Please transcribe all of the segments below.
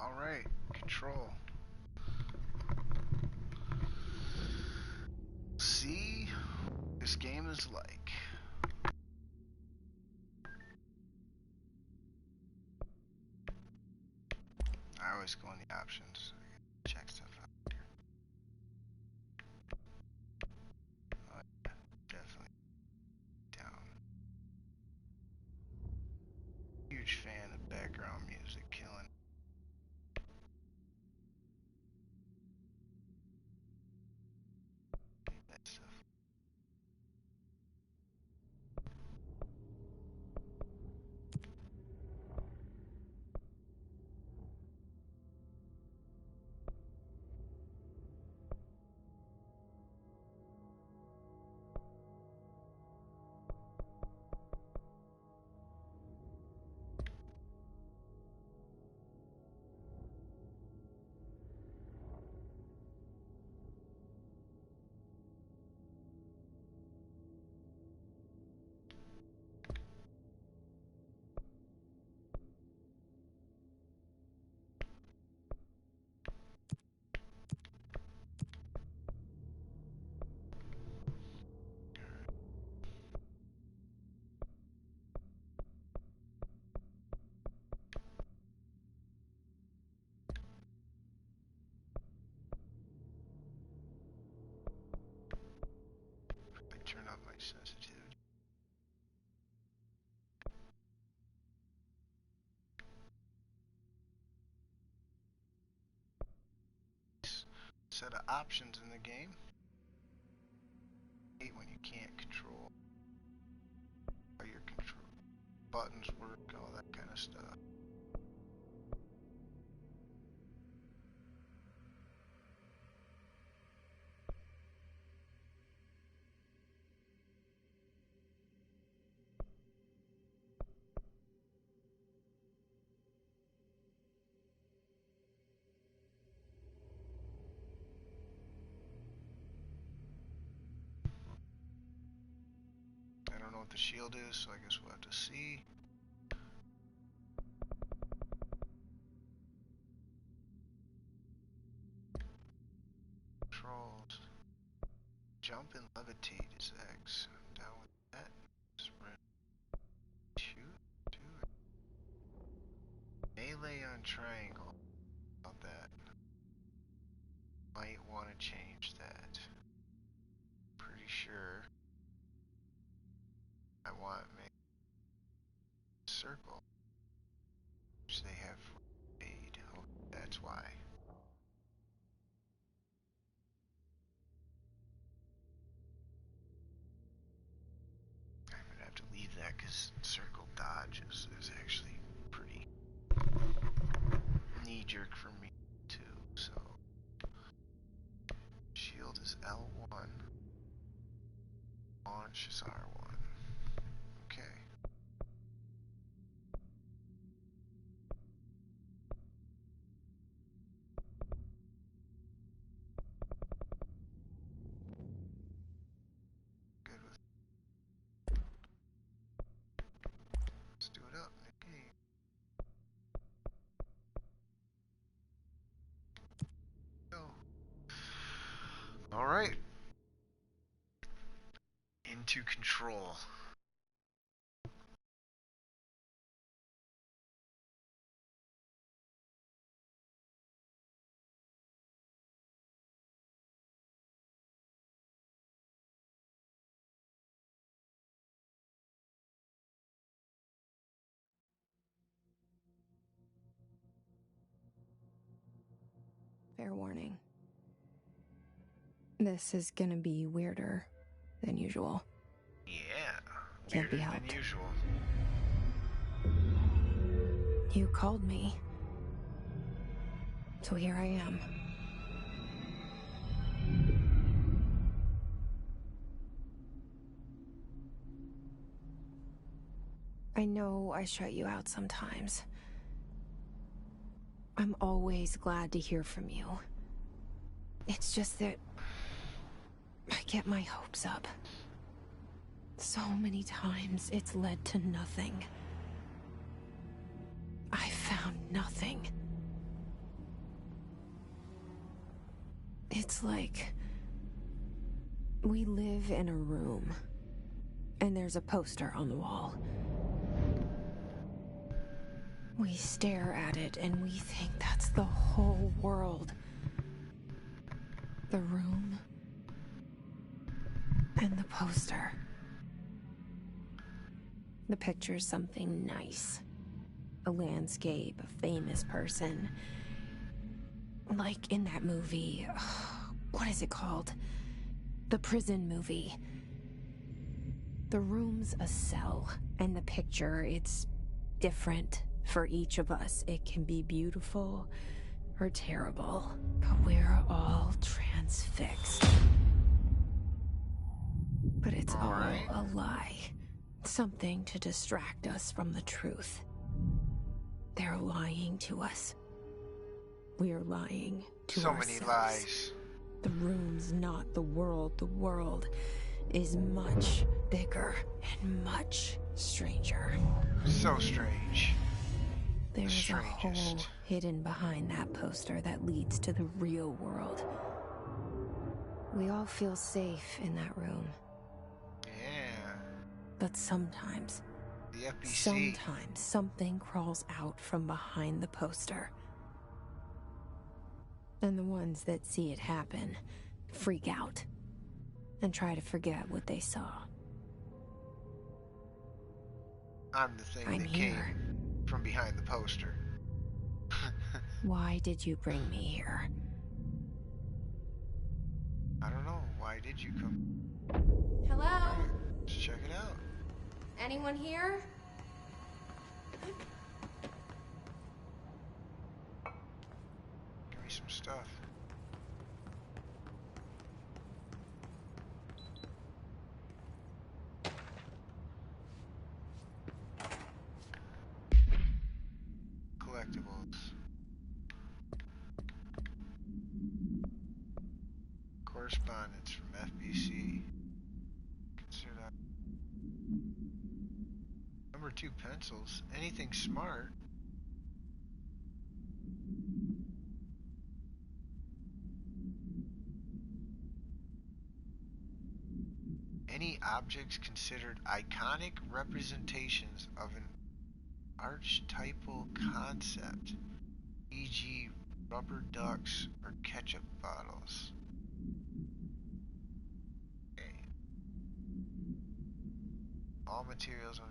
Alright, control. See what this game is like. I always go in the options. Check stuff out here. Oh, yeah, definitely down. Huge fan of background music killing. That stuff. I turn up my sensitivity. Set of options in the game. I hate when you can't control how your control buttons work, all that kind of stuff. I don't know what the shield is, so I guess we'll have to see. Controls. Jump and levitate is X. I'm down with that. Sprint. Shoot. Do it. Melee on triangle. How about that? Might want to change that. Pretty sure I want circle, which they have made. Oh, that's why. I'm gonna have to leave that because circle dodge is actually pretty knee-jerk for me too. So shield is L1, launch is R1. Okay. Good with. Let's do it up. Okay. Go. All right. Into control. Fair warning. This is gonna be weirder than usual. Yeah. Can't be Weirder helped. than usual. You called me. So here I am. I know I shut you out sometimes. I'm always glad to hear from you. It's just that I get my hopes up. So many times it's led to nothing. I found nothing. It's like we live in a room, and there's a poster on the wall. We stare at it, and we think that's the whole world. The room and the poster. The picture's something nice. A landscape, a famous person. Like in that movie, what is it called? The prison movie. The room's a cell, and the picture, it's different for each of us. It can be beautiful or terrible, but we're all transfixed. But it's all a lie. Something to distract us from the truth. They're lying to us. We're lying to ourselves. So many lies. The room's not the world. The world is much bigger and much stranger. So strange. There's a hole hidden behind that poster that leads to the real world. We all feel safe in that room. Yeah. But sometimes something crawls out from behind the poster. And the ones that see it happen freak out and try to forget what they saw. I'm the thing that came from behind the poster. Why did you bring me here? I don't know. Why did you come? Hello? Right, let's check it out. Anyone here? Give me some stuff. Collectibles. Correspondence from FBC. Consider that. Number 2 pencils. Anything smart. Any objects considered iconic representations of an archetypal concept, e.g. rubber ducks or ketchup bottles. Okay. All materials on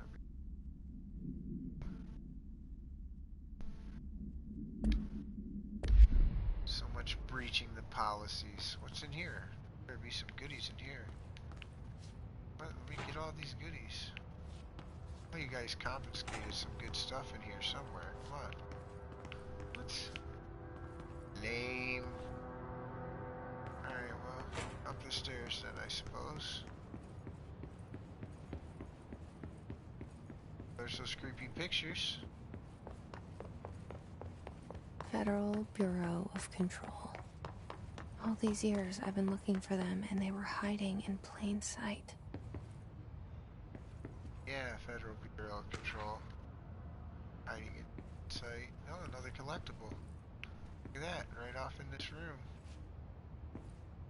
so much breaching the policies. What's in here? There'd be some goodies in here. Let me get all these goodies. Oh, you guys confiscated some good stuff in here somewhere. Come on. What's lame? Alright, well, up the stairs then, I suppose. There's those creepy pictures. Federal Bureau of Control. All these years I've been looking for them, and they were hiding in plain sight. Yeah, Federal Bureau of Control. Hiding in sight. Oh, another collectible. Look at that, right off in this room.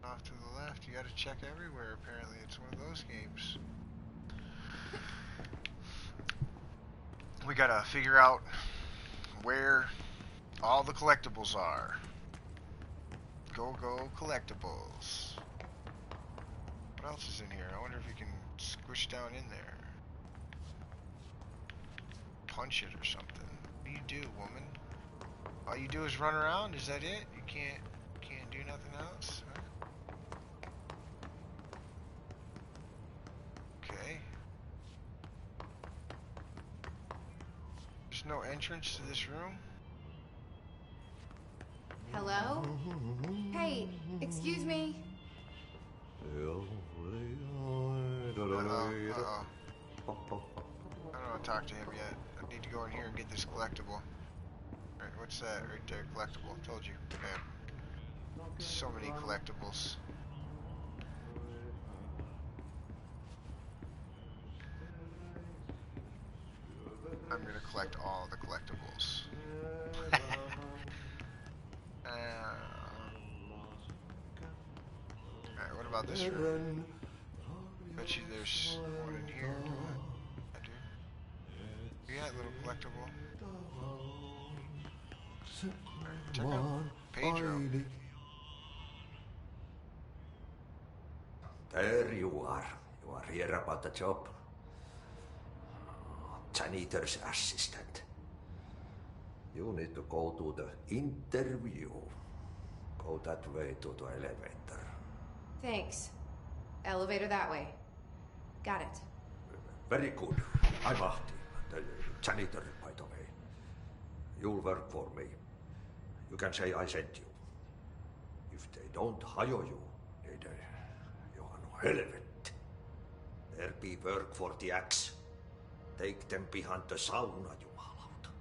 Off to the left. You gotta check everywhere, apparently. It's one of those games. We gotta figure out where all the collectibles are. Go collectibles. What else is in here? I wonder if you can squish down in there. Punch it or something. What do you do, woman? All you do is run around? Is that it? You can't do nothing else? Huh? Okay. There's no entrance to this room? Hello? Hey, excuse me. I don't want to talk to him yet. I need to go in here and get this collectible. Alright, what's that right there? Collectible. Told you. Man. So many collectibles. I'm gonna collect all the collectibles. about this room? Bet you there's one in here. I do. Yeah, little collectible. Right, check out Pedro. There you are. You are here about the job. Janitor's assistant. You need to go to the interview. Go that way to the elevator. Thanks. Elevator that way. Got it. Very good. I'm Ahti, the janitor, by the way. You'll work for me. You can say I sent you. If they don't hire you, you are no helvet. There be work for the axe. Take them behind the sauna, jumalauta.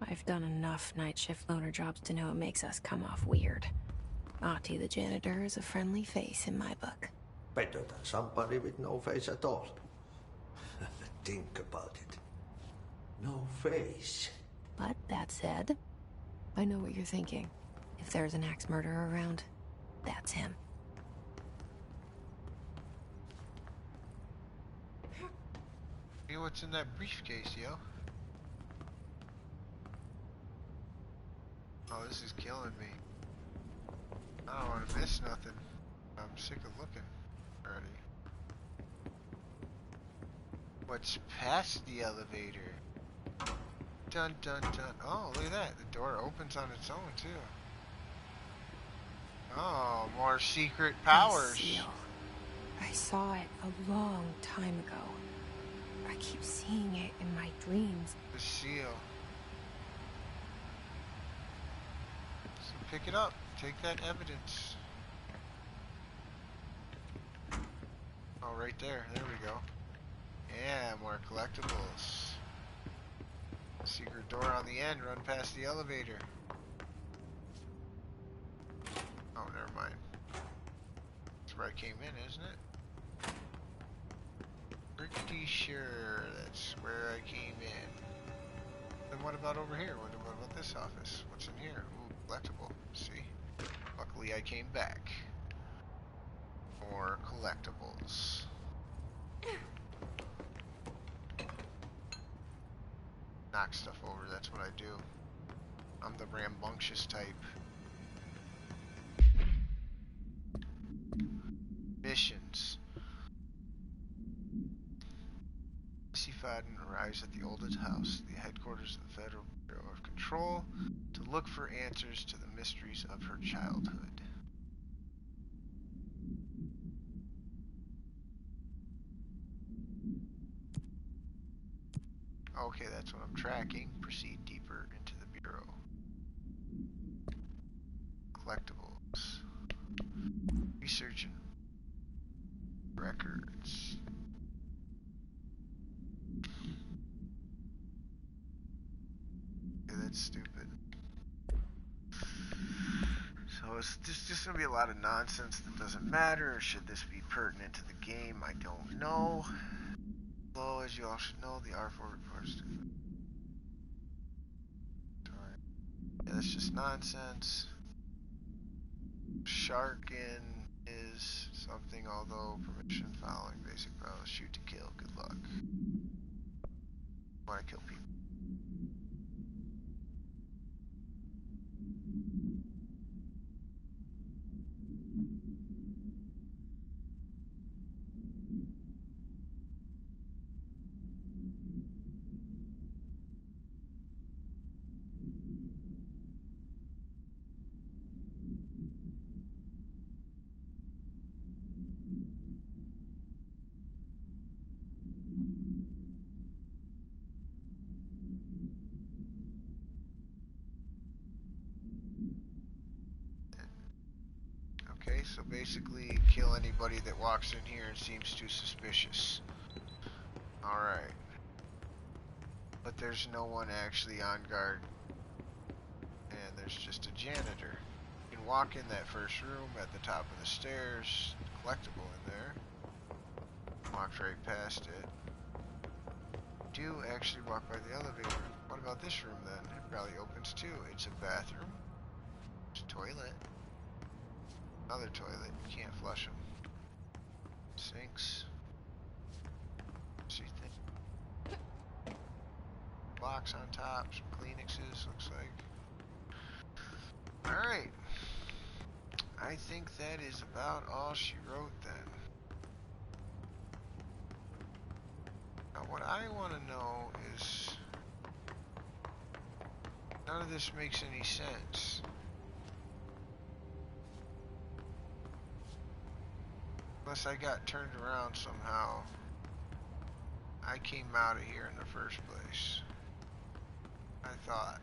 I've done enough night shift loner jobs to know it makes us come off weird. Ahti the janitor is a friendly face in my book. Better than somebody with no face at all. Think about it. No face. But that said, I know what you're thinking. If there's an axe murderer around, that's him. Hey, what's in that briefcase, yo? Oh, this is killing me. I don't want to miss nothing. I'm sick of looking already. What's past the elevator? Dun dun dun. Oh, look at that. The door opens on its own, too. Oh, more secret powers. Seal. I saw it a long time ago. I keep seeing it in my dreams. The seal. So pick it up. Take that evidence. Oh, right there. There we go. Yeah, more collectibles. Secret door on the end. Run past the elevator. Oh, never mind. That's where I came in, isn't it? Pretty sure that's where I came in. Then what about over here? What about this office? What's in here? Ooh, collectible. See? Luckily I came back. More collectibles. Knock stuff over, that's what I do. I'm the rambunctious type. Missions. Missy Fadden arrives at the oldest house, the headquarters of the Federal Bureau of Control, to look for answers to the mysteries of her childhood. Okay, that's what I'm tracking. Proceed deeper into the Bureau. Collectibles. Research and records. Okay, that's stupid. So is this just going to be a lot of nonsense that doesn't matter, or should this be pertinent to the game? I don't know. Although, as you all should know, the R4 reports. Yeah, that's just nonsense. Sharkin is something, although permission following basic powers. Shoot to kill. Good luck. I want to kill people. Okay, so basically kill anybody that walks in here and seems too suspicious. Alright. But there's no one actually on guard. And there's just a janitor. You can walk in that first room at the top of the stairs. Collectible in there. Walked right past it. Do actually walk by the elevator. What about this room then? It probably opens too. It's a bathroom. It's a toilet. Another toilet. You can't flush them. Sinks. See things. Blocks on top. Some Kleenexes, looks like. Alright. I think that is about all she wrote then. Now what I want to know is... None of this makes any sense. Unless I got turned around somehow. I came out of here in the first place. I thought.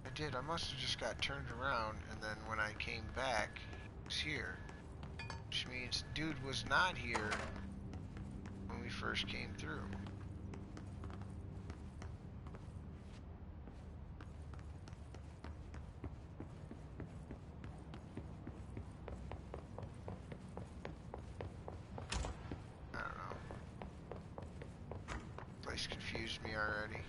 I did. I must have just got turned around, and then when I came back, it was here. Which means dude was not here when we first came through. Confused me already.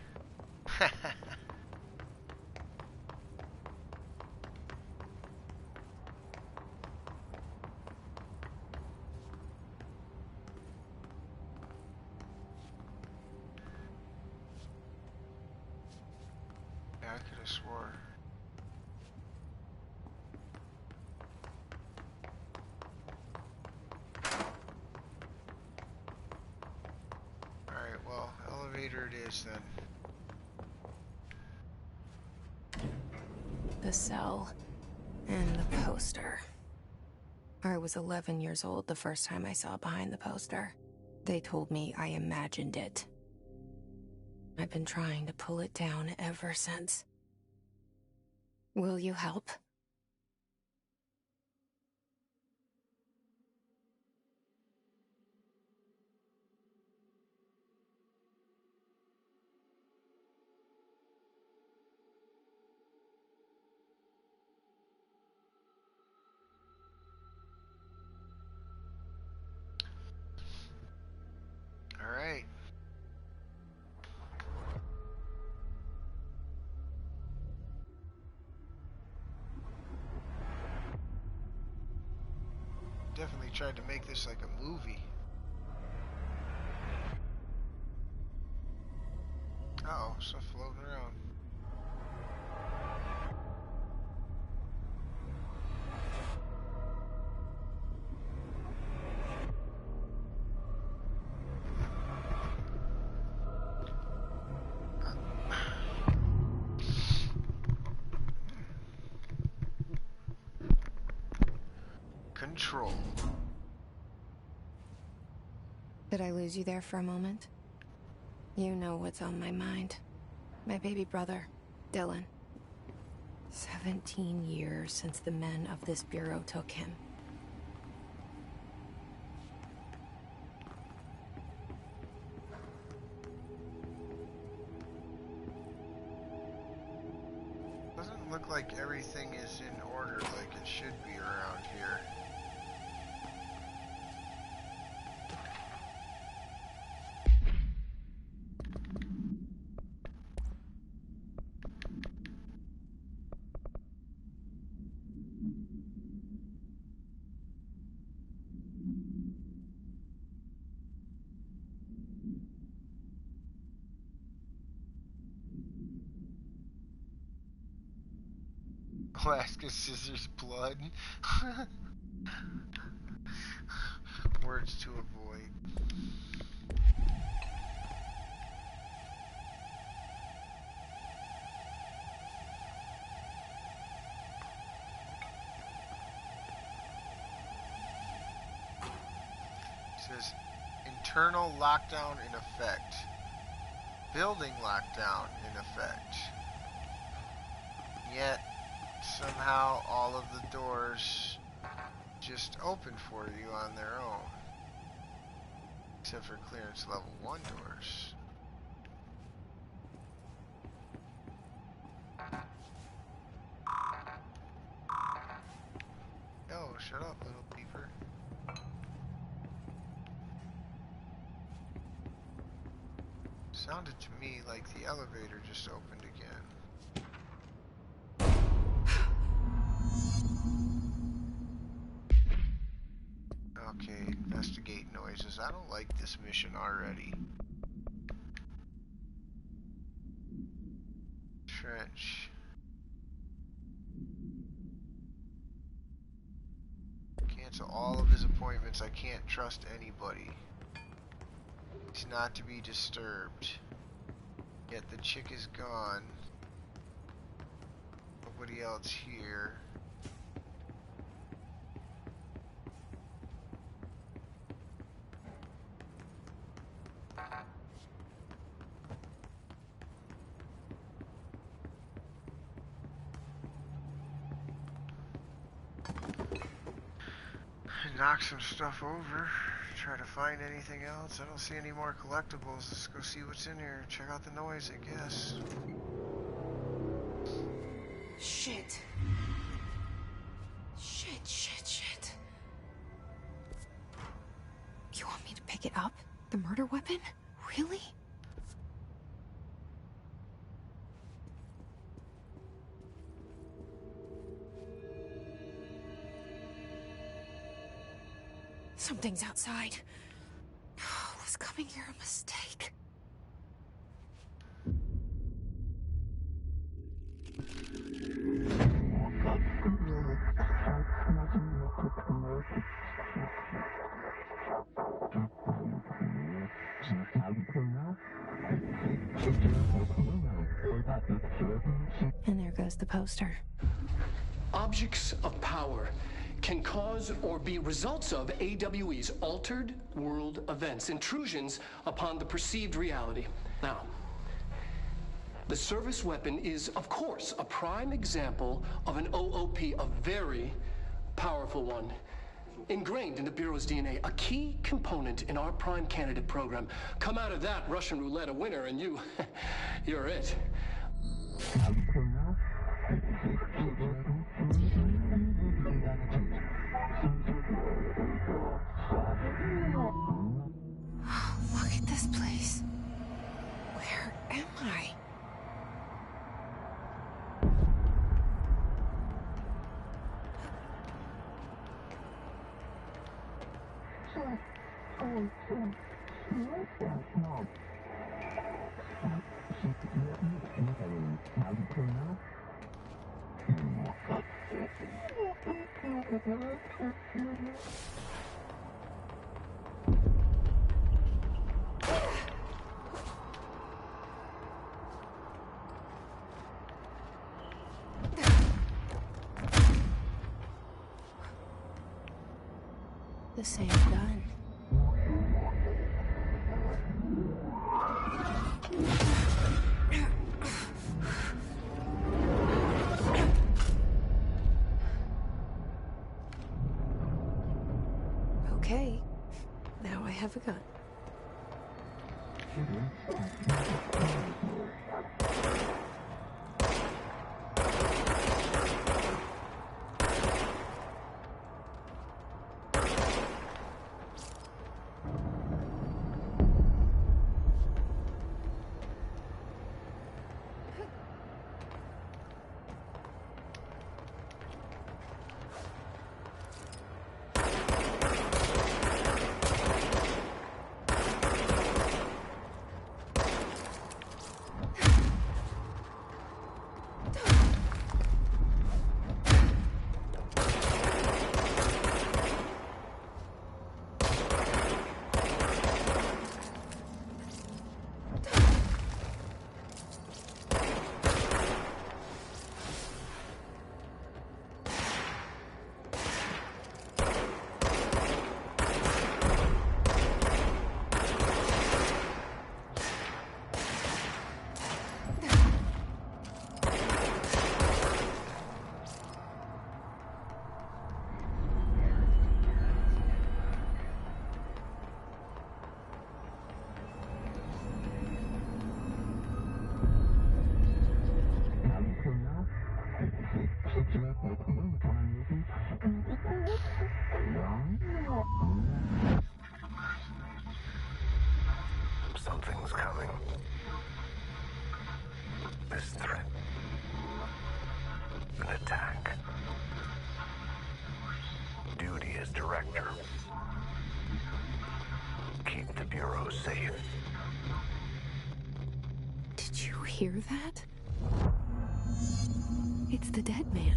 Yeah, I could have swore. Alright, well, elevator it is then. The cell and the poster. I was 11 years old the first time I saw behind the poster. They told me I imagined it. I've been trying to pull it down ever since. Will you help? Alright. Definitely tried to make this like a movie. Uh-oh, stuff floating around. Control. Did I lose you there for a moment? You know what's on my mind. My baby brother, Dylan. 17 years since the men of this bureau took him. Doesn't look like everything is in order like it should be around here. Alaska scissors blood. Words to avoid. It says internal lockdown in effect. Building lockdown in effect. Yet somehow all of the doors just open for you on their own. Except for clearance level 1 doors. Yo, shut up, little peeper. Sounded to me like the elevator just opened again. I don't like this mission already. Trench. Cancel all of his appointments. I can't trust anybody. He's not to be disturbed. Yet the chick is gone. Nobody else here. Knock some stuff over. Try to find anything else. I don't see any more collectibles. Let's go see what's in here. Check out the noise, I guess. Shit. Shit. You want me to pick it up? The murder weapon? Really? Something's outside. Was coming here a mistake? And there goes the poster. Objects of power can cause or be results of AWE's altered world events, intrusions upon the perceived reality. Now, the service weapon is, of course, a prime example of an OOP, a very powerful one, ingrained in the Bureau's DNA, a key component in our prime candidate program. Come out of that Russian roulette a winner, and you're it. Look at this place. Where am I? The same gun. Okay, now I have a gun. Something's coming. This threat. An attack. Duty as director. hear that? It's the dead man.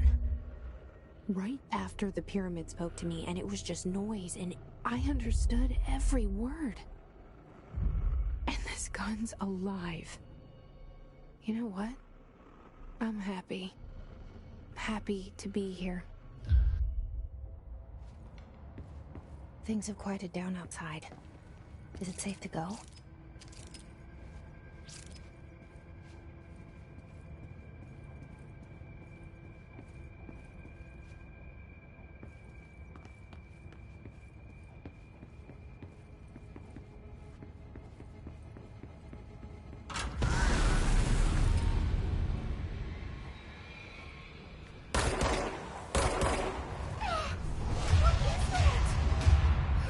Right after the pyramid spoke to me, and it was just noise, and I understood every word. And this gun's alive. You know what? I'm happy. Happy to be here. Things have quieted down outside. Is it safe to go?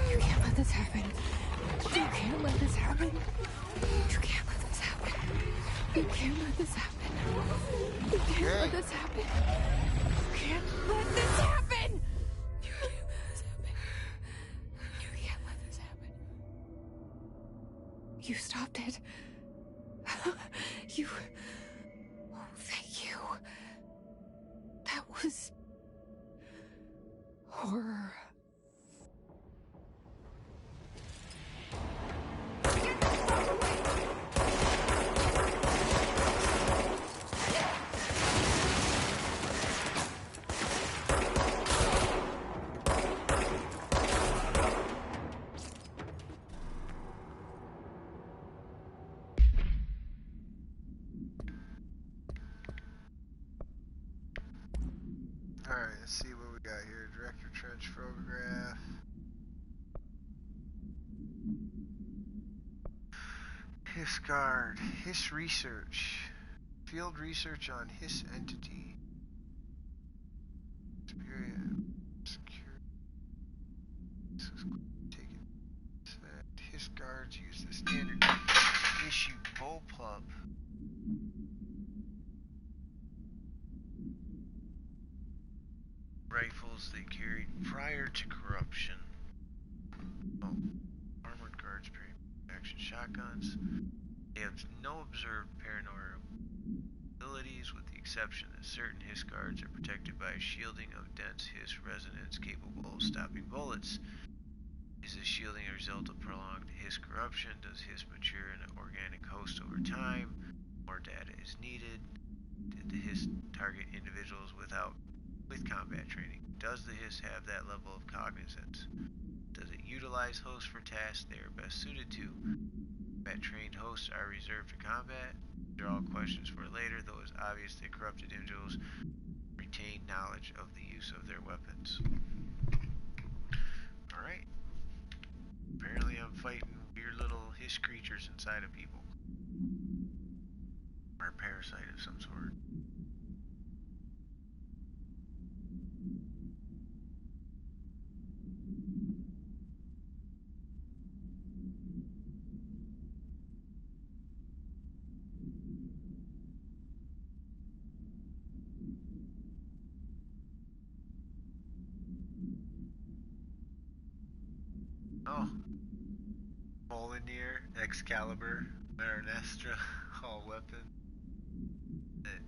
You can't let this happen. You can't let this happen. You can't let this happen. You can't let this happen. You can't let this happen. You can't let this happen. You can't let this happen. You can't let this happen. You stopped it. You... Oh, thank you. That was... horror. Alright, let's see what we got here. Director Trench photograph. Hiss guard. Hiss research. Field research on Hiss entity. Security. This is taken. Hiss guards use the standard issue bullpup. Rifles they carried prior to corruption. Oh, armored guards, action shotguns. They have no observed paranormal abilities, with the exception that certain Hiss guards are protected by a shielding of dense Hiss resonance capable of stopping bullets. Is this shielding a result of prolonged Hiss corruption? Does Hiss mature in an organic host over time? More data is needed. Did the Hiss target individuals with combat training? Does the Hiss have that level of cognizance? Does it utilize hosts for tasks they are best suited to? Combat trained hosts are reserved for combat. These are all questions for later, though it's obvious that corrupted individuals retain knowledge of the use of their weapons. Alright. Apparently I'm fighting weird little Hiss creatures inside of people. Or a parasite of some sort. Oh. Mjolnir, Excalibur, Marinastra, all weapons that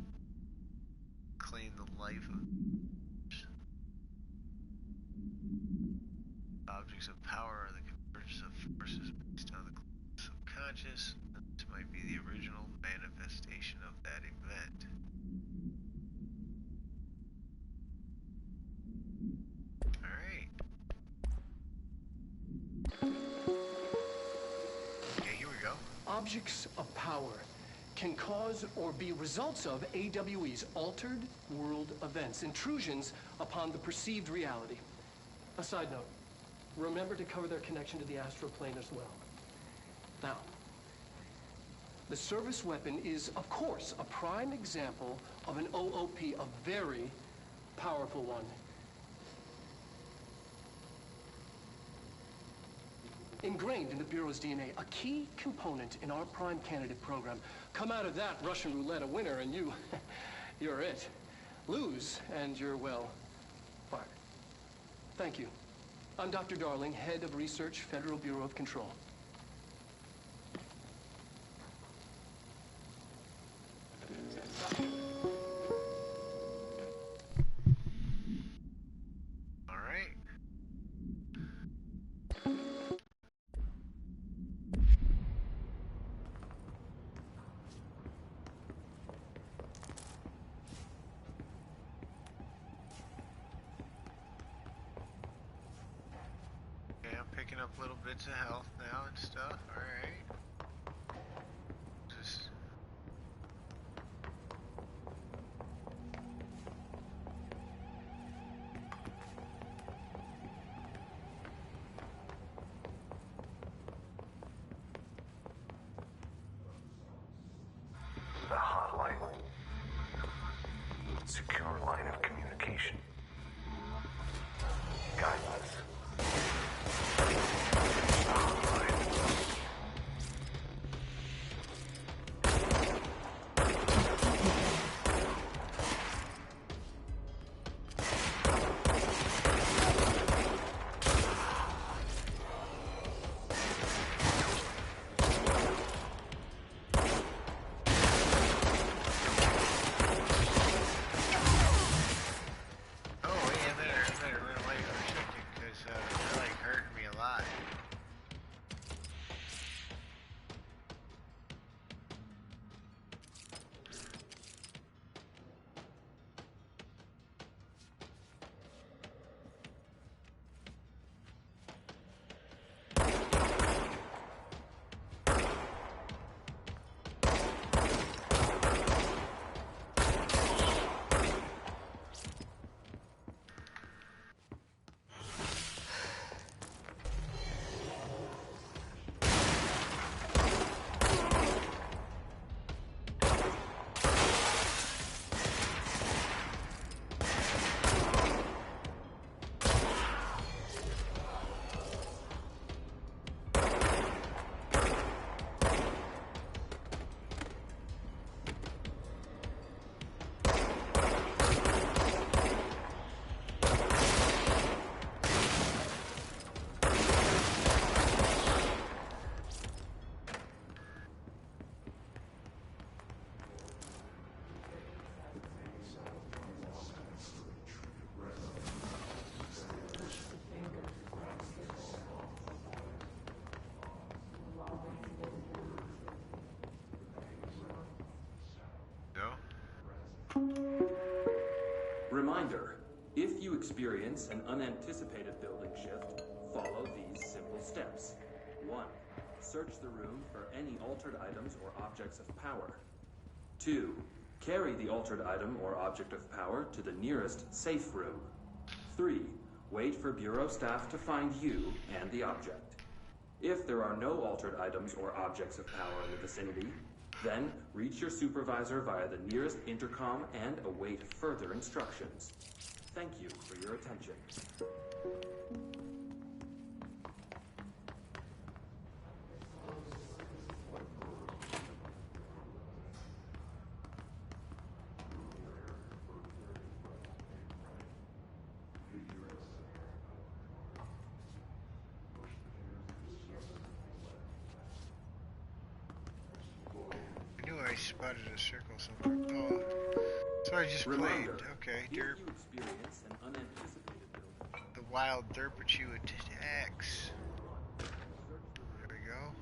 claim the life of objects of power are the convergence of forces based on the subconscious. This might be the original manifestation of that event. Alright. Okay, here we go. Objects of power can cause or be results of AWE's altered world events, intrusions upon the perceived reality. A side note, remember to cover their connection to the astral plane as well. Now, the service weapon is, of course, a prime example of an OOP, a very powerful one. Ingrained in the Bureau's DNA, a key component in our prime candidate program. Come out of that Russian roulette a winner and you're it. Lose and you're, well, fired. Thank you. I'm Dr. Darling, Head of Research, Federal Bureau of Control. picking up little bits of health now and stuff. Alright. Just... The hotline. Secure line of communication. Guidance. Reminder, if you experience an unanticipated building shift, follow these simple steps. 1. Search the room for any altered items or objects of power. 2. Carry the altered item or object of power to the nearest safe room. 3. Wait for Bureau staff to find you and the object. If there are no altered items or objects of power in the vicinity, then reach your supervisor via the nearest intercom and await further instructions. Thank you for your attention. I spotted a circle somewhere. Oh, so I just played. Okay, derp. The wild derpitude attacks. There we go.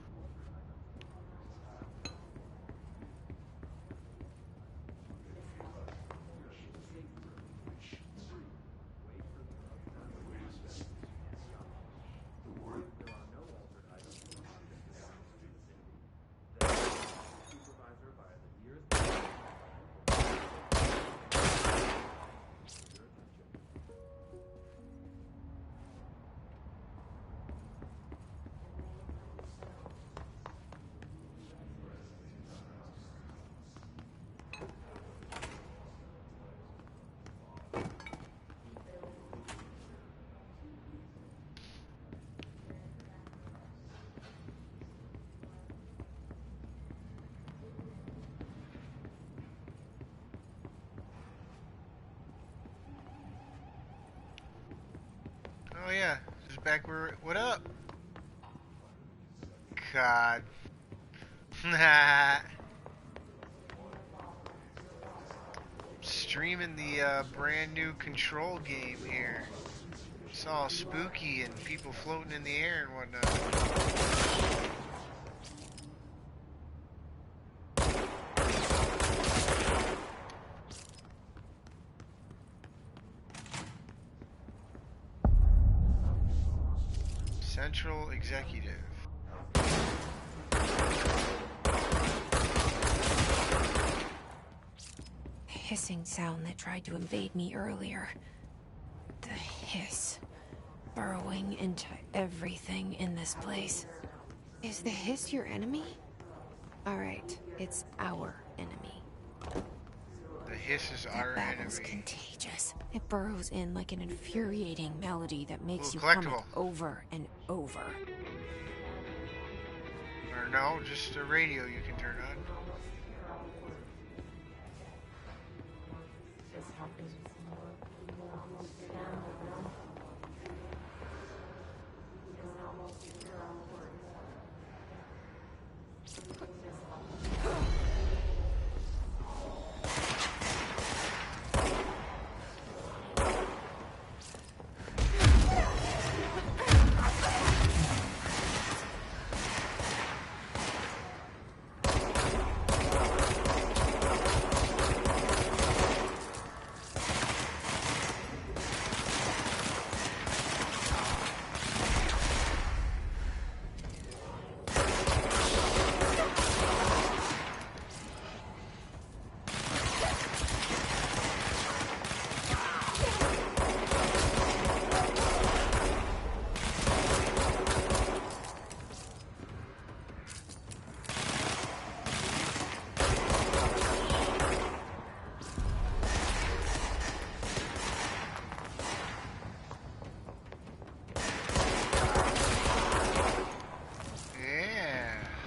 Oh yeah, this is back where. What up? God. Streaming the brand new Control game here. It's all spooky and people floating in the air and whatnot. Central Executive. Hissing sound that tried to invade me earlier. The hiss. Burrowing into everything in this place. Is the hiss your enemy? Alright, it's our enemy. The hiss is That our babble's enemy. contagious. It burrows in like an infuriating melody that makes Ooh, you hum collectible. it over and over. Or no, just a radio you can turn on.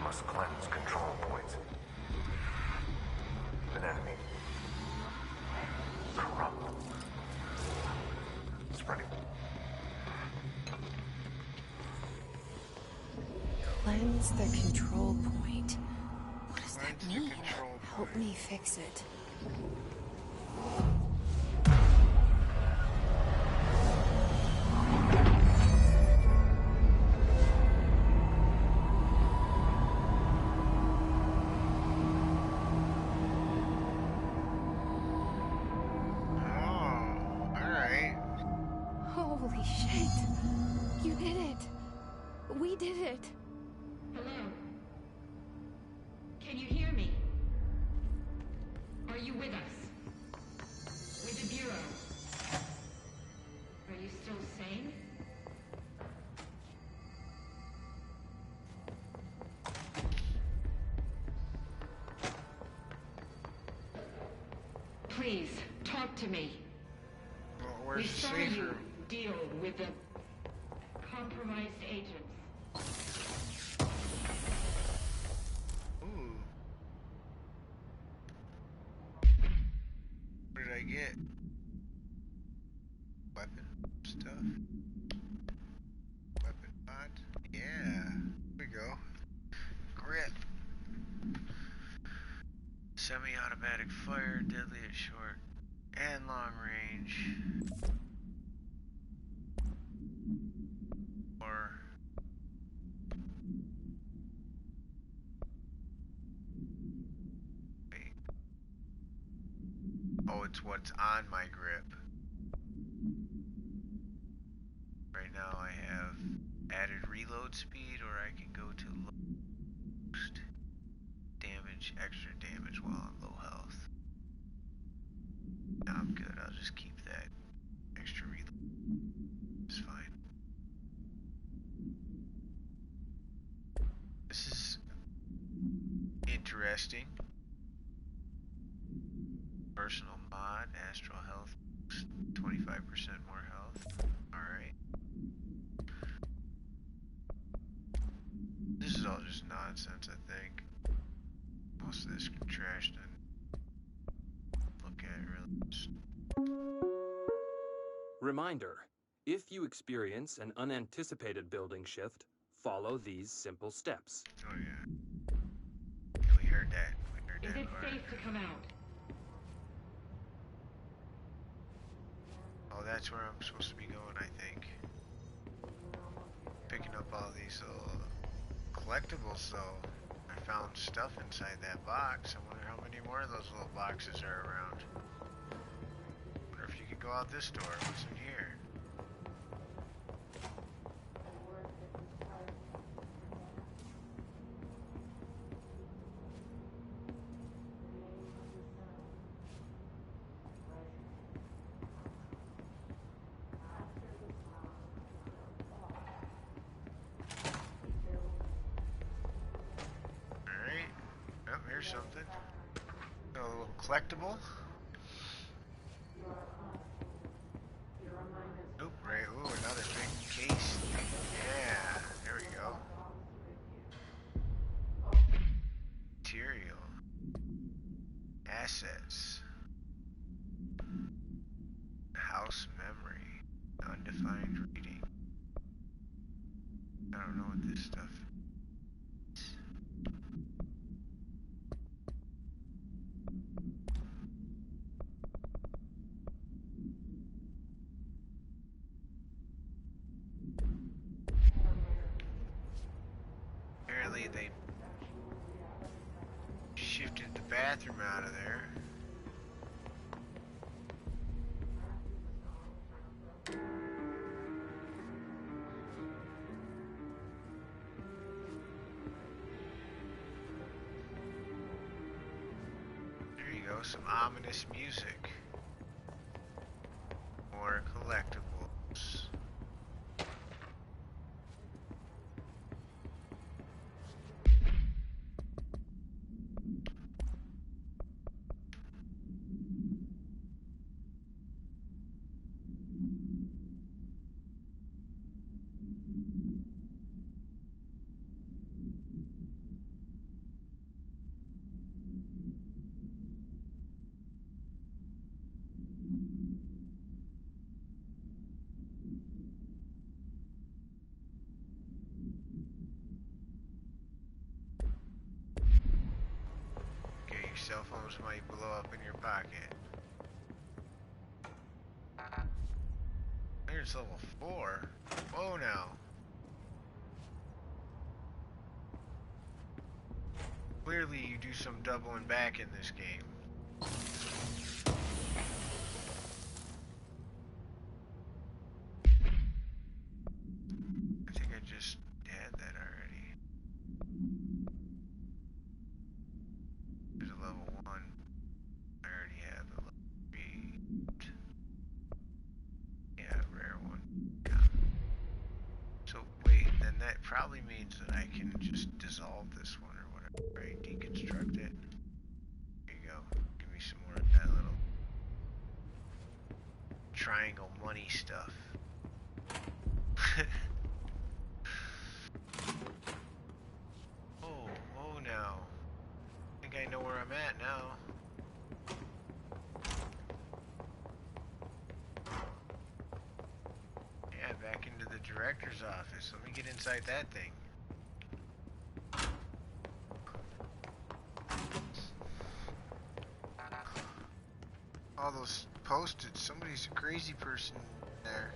Must cleanse control points. An enemy. Corrupt. Spreading. Cleanse the control point. What does that Cleanse the mean? control Help point. me fix it. Oh, alright. Holy shit! You did it! We did it! Hello? Can you hear me? Are you with us? With the Bureau? Are you still sane? Please, talk to me. Well, We where's the saw safe you room? deal with the compromised agents. Ooh. What did I get? Weapon stuff. Weapon mod. Yeah. Here we go. Grip. Semi-automatic fire, deadly at short and long range. Or wait. Oh, it's what's on my grip. Right now I have added reload speed, or I can go to lowest damage, extra damage while on low health. No, I'm good. I'll just keep that extra reload. It's fine. This is interesting. Personal mod, astral health, 25% more health. Alright. This is all just nonsense, I think. Most of this trash to look at, really. Reminder, if you experience an unanticipated building shift, follow these simple steps. Oh yeah. We heard that. We heard Is that it part. safe to come out? Oh, that's where I'm supposed to be going, I think. Picking up all these little collectibles, though. I found stuff inside that box. I wonder how many more of those little boxes are around. Wonder if you could go out this door. What's in here? Here's something. A little collectible. Oop, right. Ooh, another big case. Yeah, there we go. Material. Assets. House memory. Undefined reading. I don't know what this stuff is. Apparently they shifted the bathroom out of there. There you go, some ominous music. More collectibles. Okay, your cell phones might blow up in your pocket. Here's level 4. Whoa now. Clearly you do some doubling back in this game. I think I just had that already. There's a level 1. I already have a level 3. Yeah, rare one. Yeah. So wait, then that probably means that I can just dissolve this one or whatever, right? Deconstruct it. There you go. Give me some more of that little triangle money stuff. Oh now. I think I know where I'm at now. Yeah, back into the director's office. Let me get inside that thing. All those posted. Somebody's a crazy person there.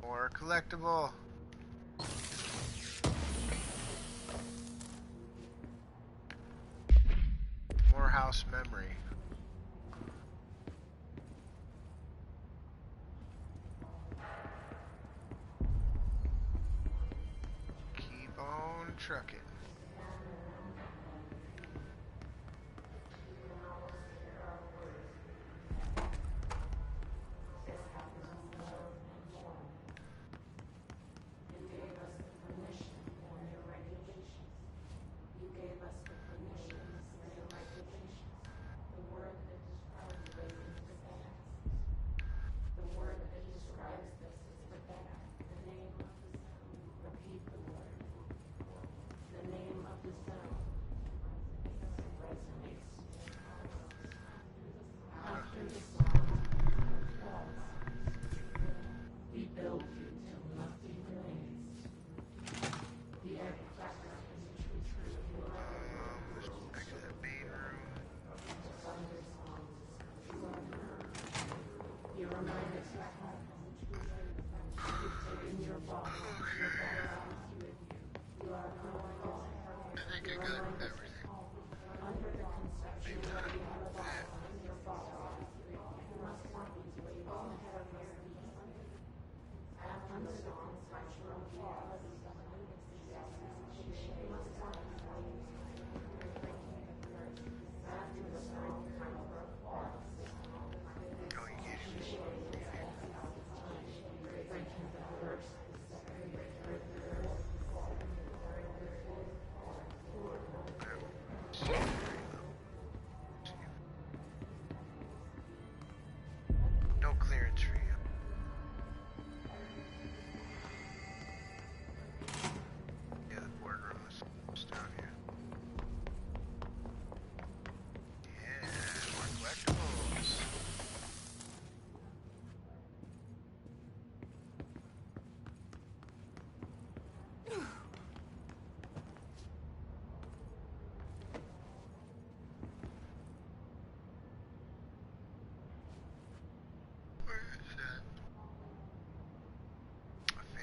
More collectible. More house memory. Keep on trucking.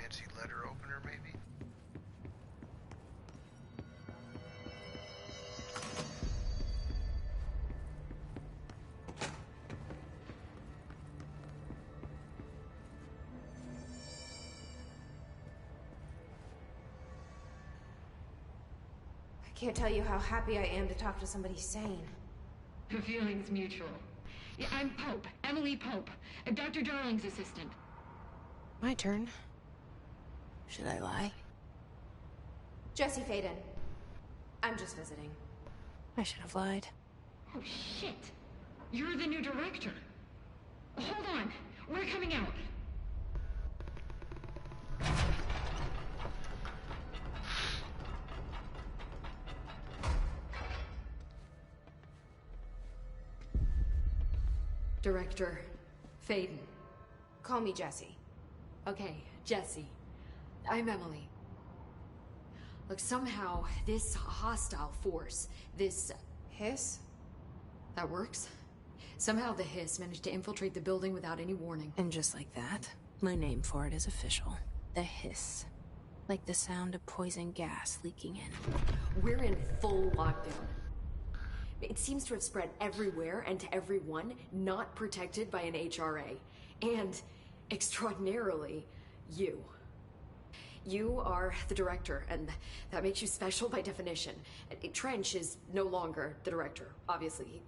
fancy letter opener, maybe? I can't tell you how happy I am to talk to somebody sane. The feeling's mutual. Yeah, I'm Pope, Emily Pope, Dr. Darling's assistant. My turn. Should I lie? Jesse Faden. I'm just visiting. I should have lied. Oh, shit. You're the new director. Hold on. We're coming out. Director Faden. Call me Jesse. Okay, Jesse. I'm Emily. Look, somehow this hostile force, this... Hiss? That works? Somehow the hiss managed to infiltrate the building without any warning. And just like that, my name for it is official. The hiss. Like the sound of poison gas leaking in. We're in full lockdown. It seems to have spread everywhere and to everyone not protected by an HRA. And, extraordinarily, you. You are the director, and that makes you special by definition. Trench is no longer the director, obviously.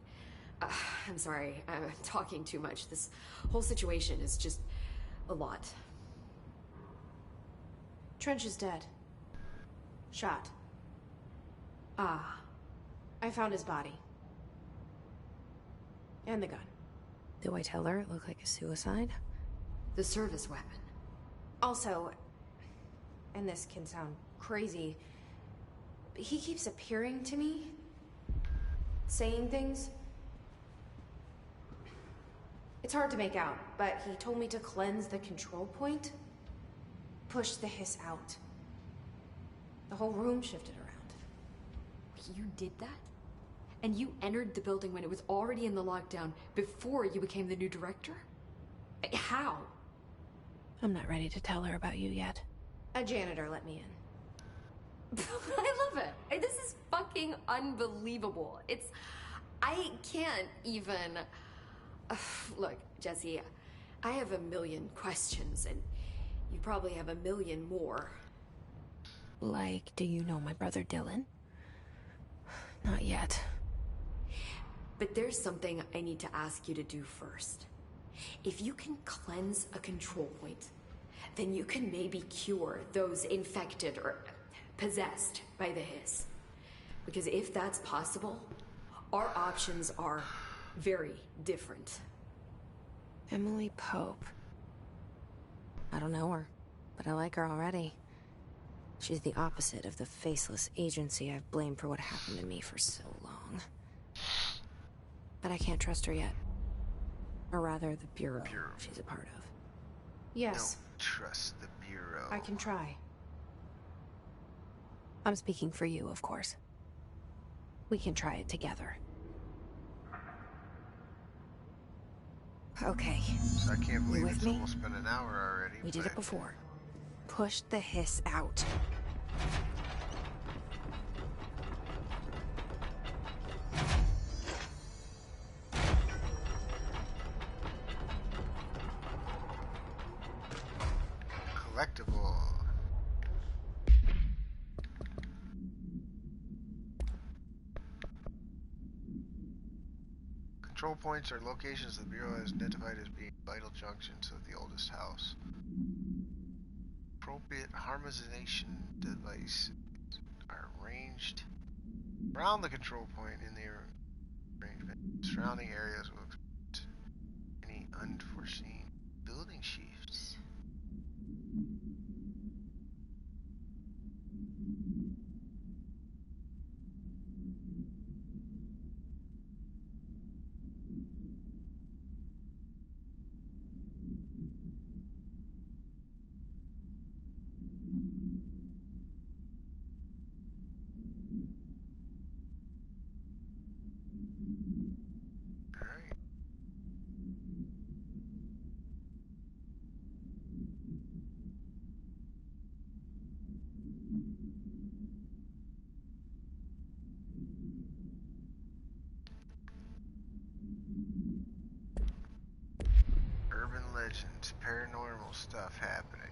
I'm sorry, I'm talking too much. This whole situation is just a lot. Trench is dead. Shot. Ah. I found his body. And the gun. Do I tell her it looked like a suicide? The service weapon. Also, and this can sound crazy, but he keeps appearing to me. Saying things. It's hard to make out, but he told me to cleanse the control point. Push the hiss out. The whole room shifted around. You did that? And you entered the building when it was already in the lockdown before you became the new director? How? I'm not ready to tell her about you yet. A janitor let me in. I love it. This is fucking unbelievable. I can't even... Look, Jesse, I have a million questions, and you probably have a million more. Like, do you know my brother Dylan? Not yet. But there's something I need to ask you to do first. If you can cleanse a control point, then you can maybe cure those infected or possessed by the hiss. Because if that's possible, our options are very different. Emily Pope. I don't know her, but I like her already. She's the opposite of the faceless agency I've blamed for what happened to me for so long. But I can't trust her yet. Or rather, the Bureau she's a part of. Yes. Don't trust the Bureau. I can try. I'm speaking for you, of course. We can try it together. Okay. So I can't believe with it's me? almost been an hour already. We did it but before. Push the hiss out. Collectible. Control points are locations the Bureau has identified as being vital junctions of the oldest house. Appropriate harmonization devices are arranged around the control point in the arrangement. Surrounding areas will expect any unforeseen building shifts. It's paranormal stuff happening.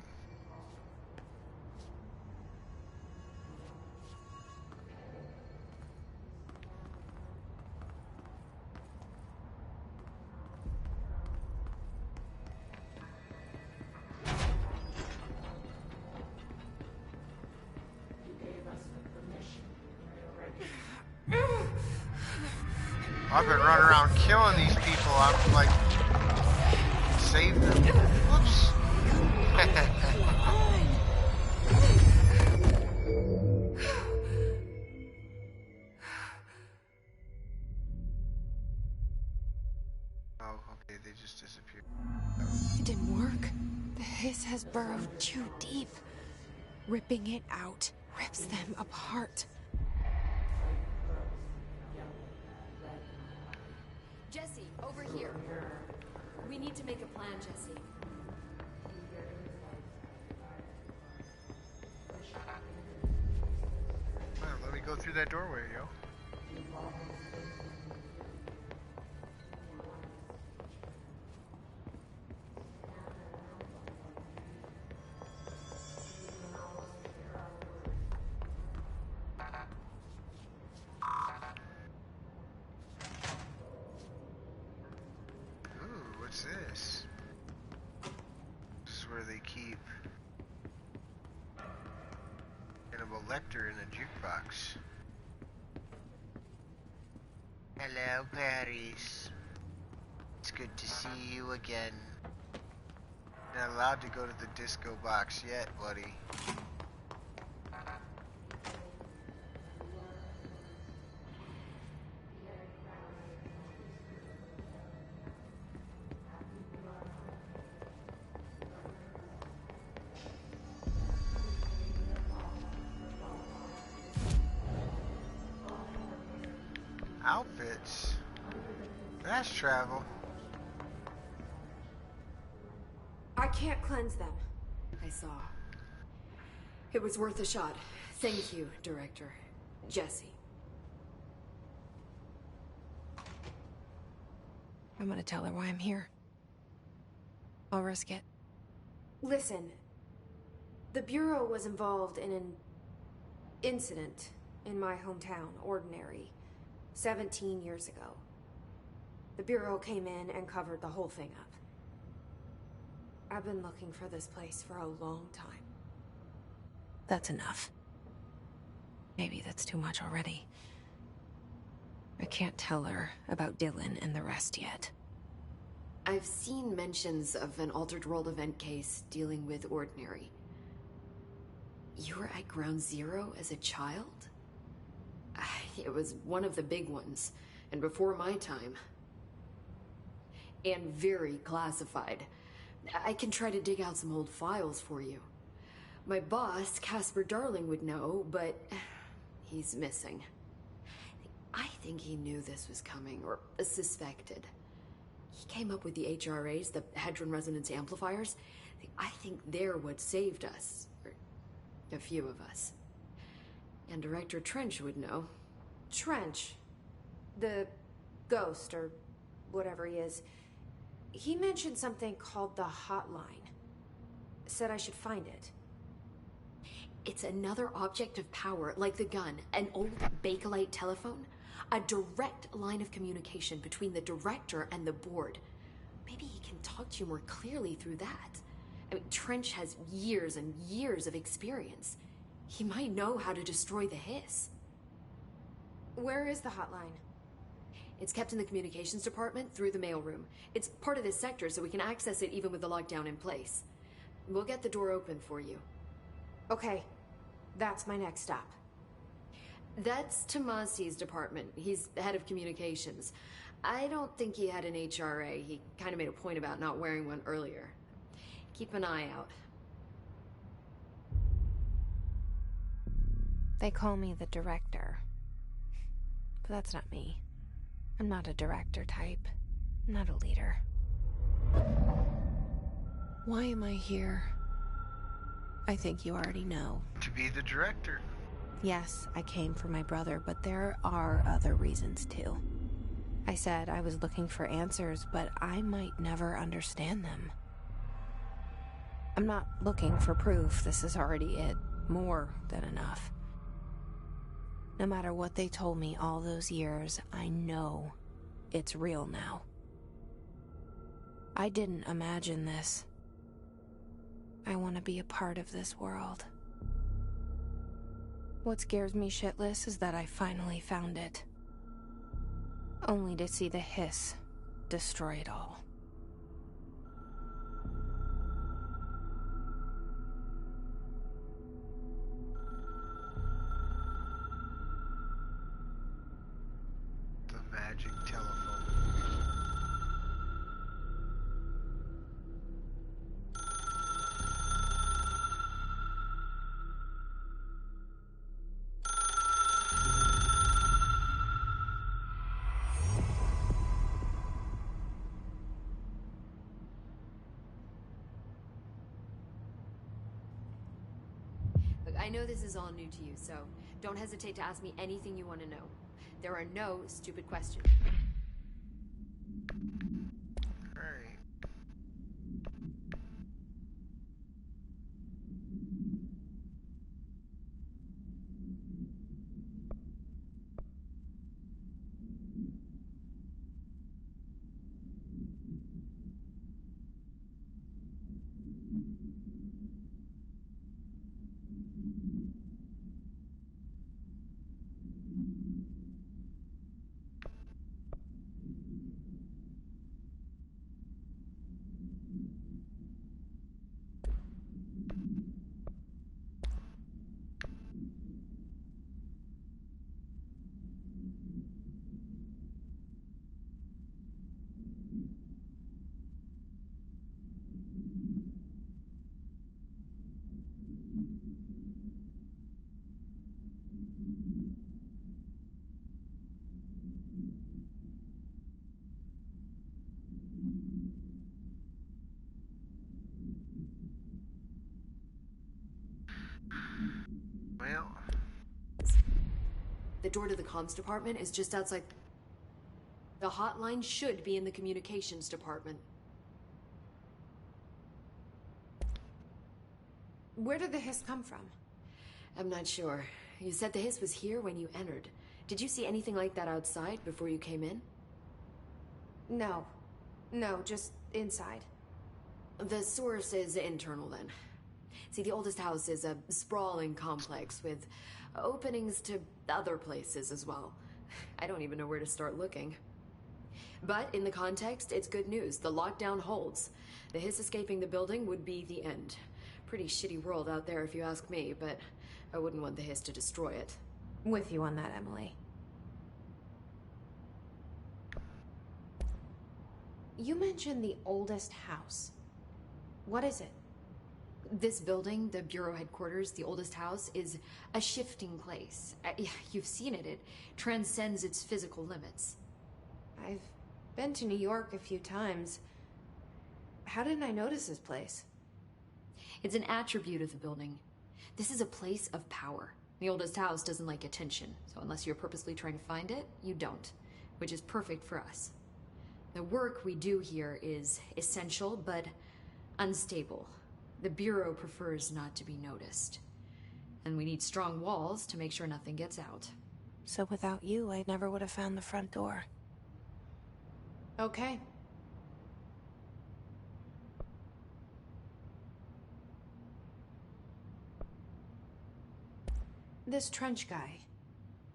I've been running around killing these people. I'm like, save them. Whoops. Oh, okay, they just disappeared. It didn't work. The hiss has burrowed too deep. Ripping it out rips them apart. Jesse, over here. We need to make a plan, Jesse. Well, let me go through that doorway, yo. Ooh, what's this? This is where they keep Hannibal Lecter in a jukebox. Hello, Paris. It's good to see you again. Not allowed to go to the disco box yet, buddy. Outfits? Fast travel. I can't cleanse them. I saw. It was worth a shot. Thank you, Director. Jesse. I'm gonna tell her why I'm here. I'll risk it. Listen, the Bureau was involved in an incident in my hometown, Ordinary, 17 years ago. The Bureau came in and covered the whole thing up. I've been looking for this place for a long time. That's enough. Maybe that's too much already. I can't tell her about Dylan and the rest yet. I've seen mentions of an Altered World event case dealing with Ordinary. You were at Ground Zero as a child? It was one of the big ones, and before my time. And very classified. I can try to dig out some old files for you. My boss, Casper Darling, would know, but he's missing. I think he knew this was coming, or suspected. He came up with the HRAs, the Hadron Resonance Amplifiers. I think they're what saved us. Or a few of us. And Director Trench would know. Trench, the ghost, or whatever he is, he mentioned something called the Hotline. Said I should find it. It's another object of power, like the gun, an old Bakelite telephone. A direct line of communication between the director and the board. Maybe he can talk to you more clearly through that. I mean, Trench has years and years of experience. He might know how to destroy the hiss. Where is the hotline? It's kept in the communications department through the mailroom. It's part of this sector, so we can access it even with the lockdown in place. We'll get the door open for you. Okay, that's my next stop. That's Tomasi's department. He's head of communications. I don't think he had an HRA. He kind of made a point about not wearing one earlier. Keep an eye out. They call me the director. But that's not me. I'm not a director type. I'm not a leader. Why am I here? I think you already know. To be the director. Yes, I came for my brother, but there are other reasons too. I said I was looking for answers, but I might never understand them. I'm not looking for proof. This is already it. More than enough. No matter what they told me all those years, I know it's real now. I didn't imagine this. I want to be a part of this world. What scares me shitless is that I finally found it. Only to see the hiss destroy it all. The magic telephone. Look, I know this is all new to you, so don't hesitate to ask me anything you want to know. There are no stupid questions. Alright. Well, The door to the comms department is just outside. The hotline should be in the communications department. Where did the hiss come from? I'm not sure. You said the hiss was here when you entered. Did you see anything like that outside before you came in? No. No, just inside. The source is internal then. See, the oldest house is a sprawling complex with openings to other places as well. I don't even know where to start looking. But in the context, it's good news. The lockdown holds. The hiss escaping the building would be the end. Pretty shitty world out there if you ask me, but I wouldn't want the hiss to destroy it. With you on that, Emily. You mentioned the oldest house. What is it? This building, the Bureau headquarters, the oldest house, is a shifting place. You've seen it. It transcends its physical limits. I've been to New York a few times. How didn't I notice this place? It's an attribute of the building. This is a place of power. The oldest house doesn't like attention, so unless you're purposely trying to find it, you don't, which is perfect for us. The work we do here is essential, but unstable. The Bureau prefers not to be noticed. And we need strong walls to make sure nothing gets out. So without you, I never would have found the front door. Okay. This trench guy.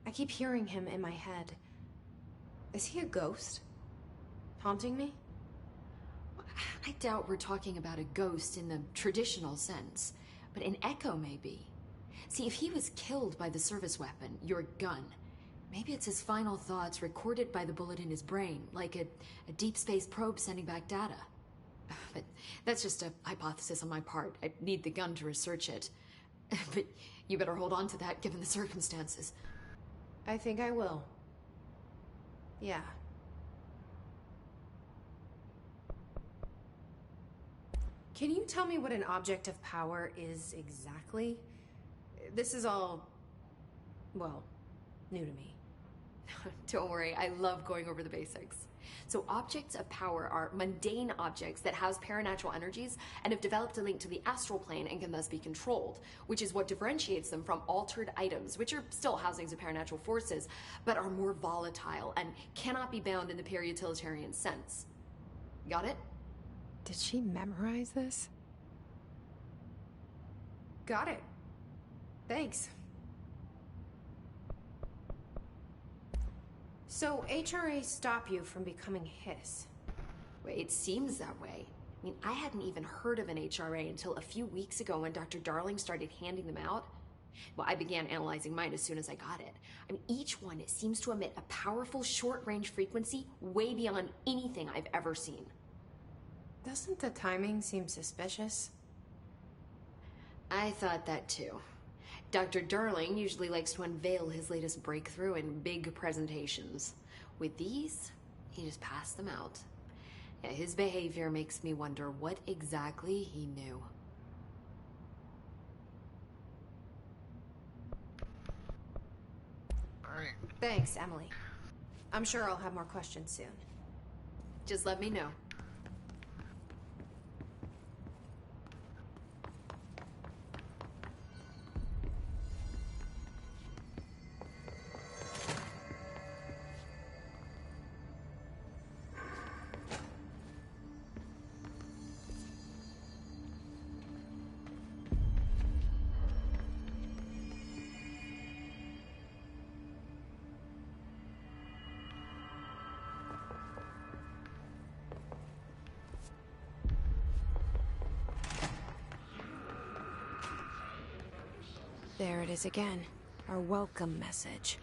I keep hearing him in my head. Is he a ghost? Haunting me? I doubt we're talking about a ghost in the traditional sense, but an echo maybe. See, if he was killed by the service weapon, your gun, maybe it's his final thoughts recorded by the bullet in his brain, like a deep space probe sending back data. But that's just a hypothesis on my part. I'd need the gun to research it. But you better hold on to that given the circumstances. I think I will. Yeah. Can you tell me what an object of power is exactly? This is all, well, new to me. Don't worry, I love going over the basics. So objects of power are mundane objects that house paranatural energies and have developed a link to the astral plane and can thus be controlled, which is what differentiates them from altered items, which are still housings of paranatural forces, but are more volatile and cannot be bound in the peri-utilitarian sense. Got it? Did she memorize this? Got it. Thanks. So, HRA stop you from becoming Hiss? Well, it seems that way. I mean, I hadn't even heard of an HRA until a few weeks ago when Dr. Darling started handing them out. Well, I began analyzing mine as soon as I got it. I mean, each one seems to emit a powerful short-range frequency way beyond anything I've ever seen. Doesn't the timing seem suspicious? I thought that too. Dr. Darling usually likes to unveil his latest breakthrough in big presentations. With these, he just passed them out. Yeah, his behavior makes me wonder what exactly he knew. Alright. Thanks, Emily. I'm sure I'll have more questions soon. Just let me know. There it is again. Our welcome message.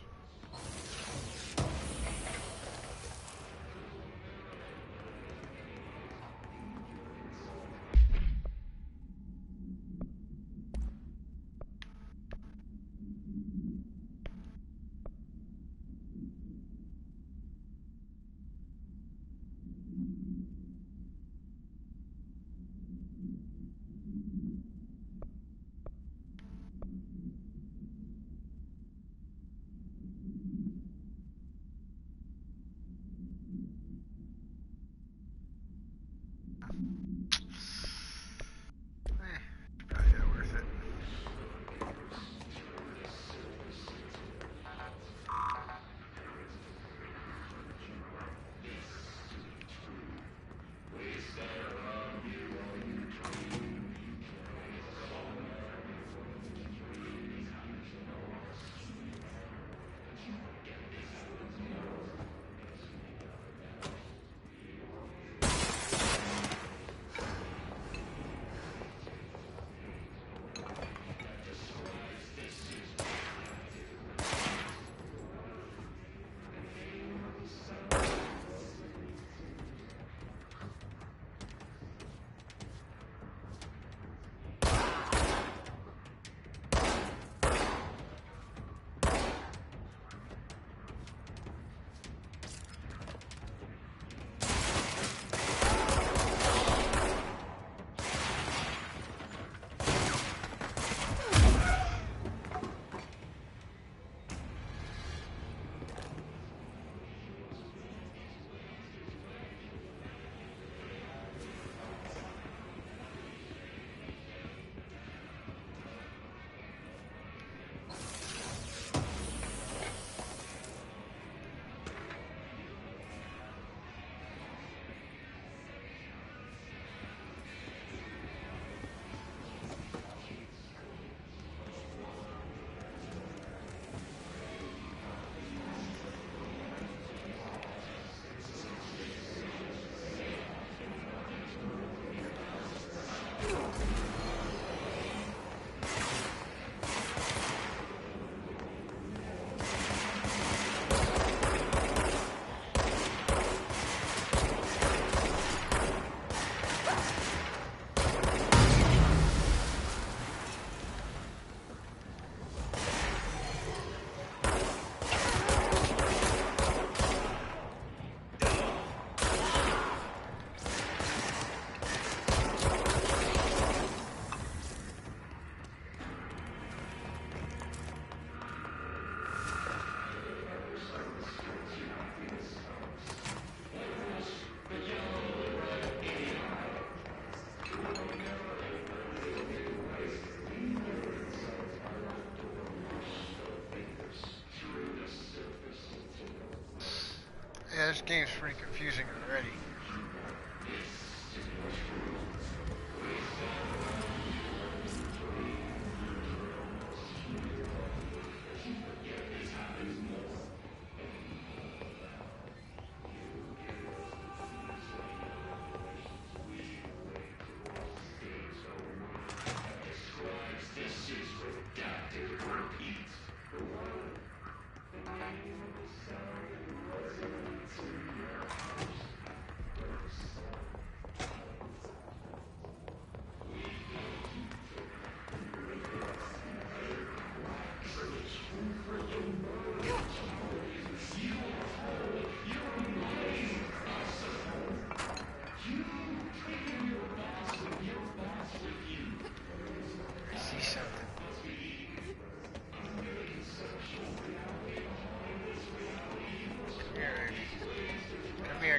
this game's pretty confusing already.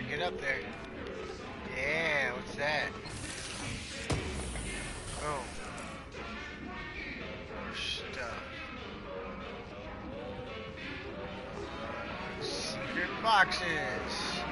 Get up there. Yeah, what's that? Boom. More stuff. Secret boxes.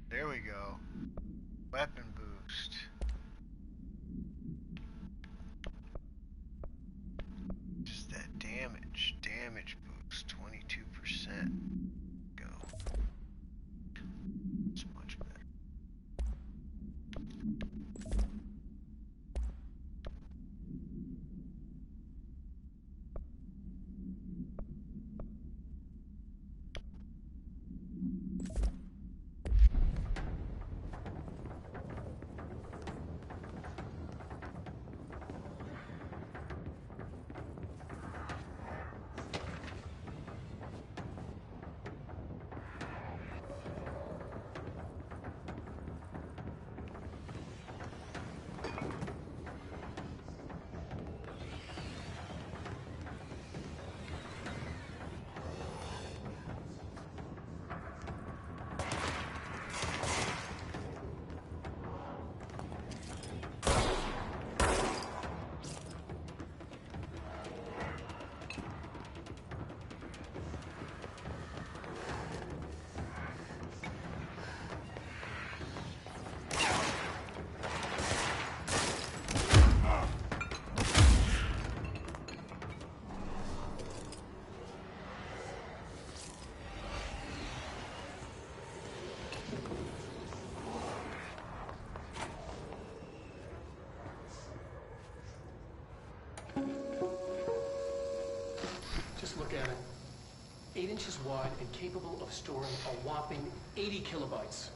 There we go. Weapon boost. Just that damage. Damage boost. 22%. Go. It's much better. Just look at it. 8 inches wide and capable of storing a whopping 80 kilobytes.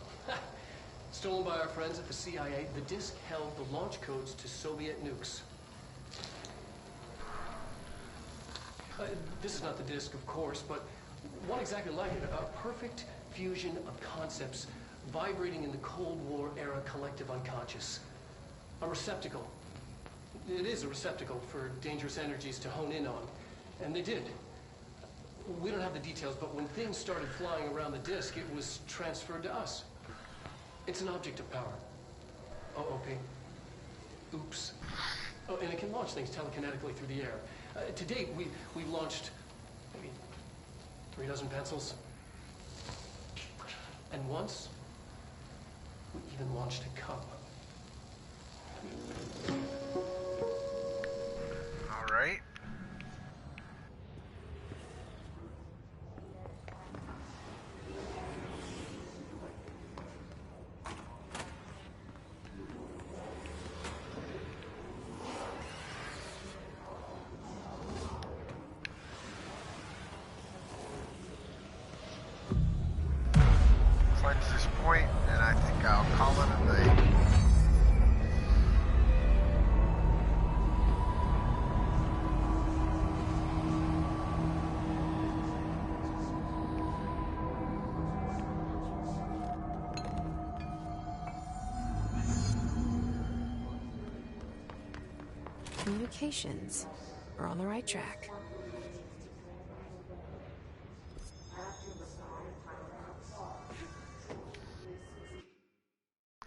Stolen by our friends at the CIA, the disk held the launch codes to Soviet nukes. This is not the disk, of course, but one exactly like it. A perfect fusion of concepts vibrating in the Cold War era collective unconscious. A receptacle. It is a receptacle for dangerous energies to hone in on. And they did. We don't have the details, but when things started flying around the disk, it was transferred to us. It's an object of power. OOP. Oops. Oh, and it can launch things telekinetically through the air. To date, we've launched maybe 3 dozen pencils. And once, we even launched a cup. All right. Cleanse this point, and I think I'll call it a night. Communications. We're on the right track.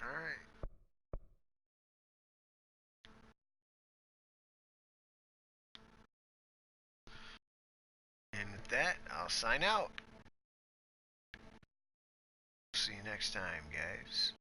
All right. And with that, I'll sign out. See you next time, guys.